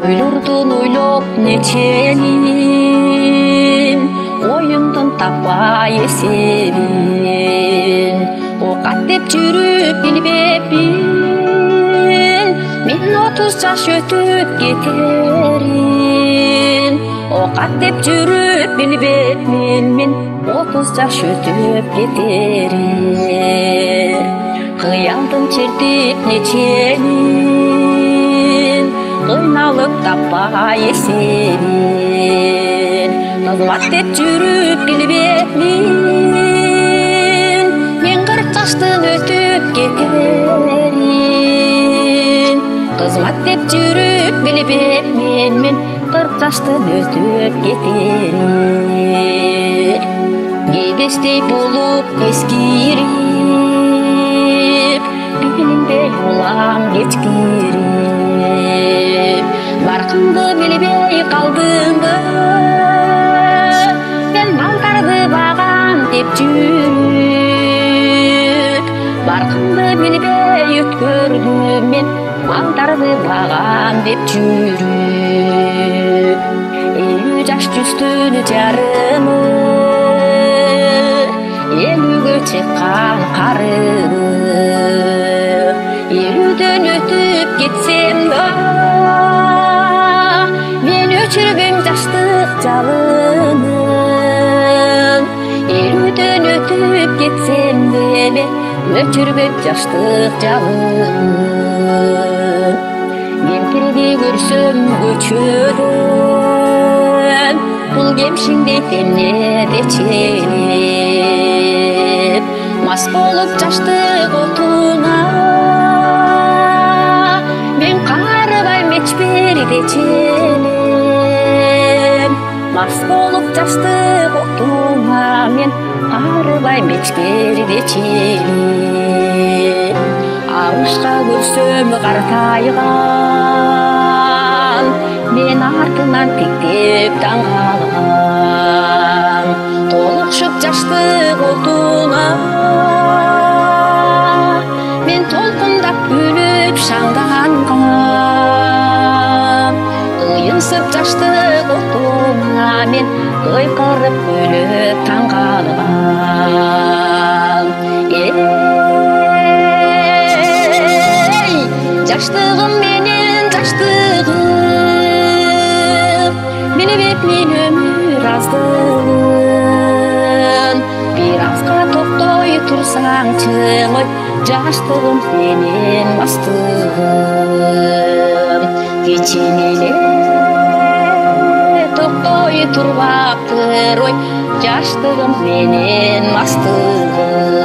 Ойлордун ойлоп неченин, оюндун таппай эсебин. Окат деп жүрүп билбеппин, мен 30 жаш өтүп кетерин. Окат деп жүрүп билбепмин, мен 30 жаш өтүп кетерин. Кыялдын чертип неченин, кыйналып таппай эсебин. Кызмат деп жүрүп билбепмин, мен 40 жаштан өтүп кетерин. Кызмат деп жүрүп билбепмин, мен 40 жаштан өтүп кетерин. Кебестей болуп эскирип, билинбей улам кечкирип. Баркымды билбей калдымбы, мен балдарды багам деп жүрүп. Баркымды билбей өткөрдүм мен, балдарды багам деп жүрүп. 50 жаш жүздүн жарымы, 50-гө чыккан карыбы. 50дөн өтүп кетсем да, мен өчүрбөм жаштык жалынын. 50дөн өтүп кетсем де, мен өчүрбөм жаштык жалынын. Кемпирди көрсөм көчөдөн, бул кемшиңдейт эмнеде ченеп. Мас болуп жаштык отуна, мен карыбайм эчберде ченеп. Мас болуп жаштык отуна, мен карыбайм эчберде ченеп. Алышка көрсөм картайган, мен артынан тиктеп таң калган. Толукшуп жаштык отуна, мен толкундап күлүп шаңданган. Кыйынсып жаштык отуна, мен кыйкырып күлүп таң калган. Жаштыгым менен жаштыгым, билбепмин өмүр аздыгын. Бир азга токтой турсаңчы, ой, жаштыгым менен мастыгым. Кечен эле токтой турбаптыр, ой, жаштыгым менен мастыгым.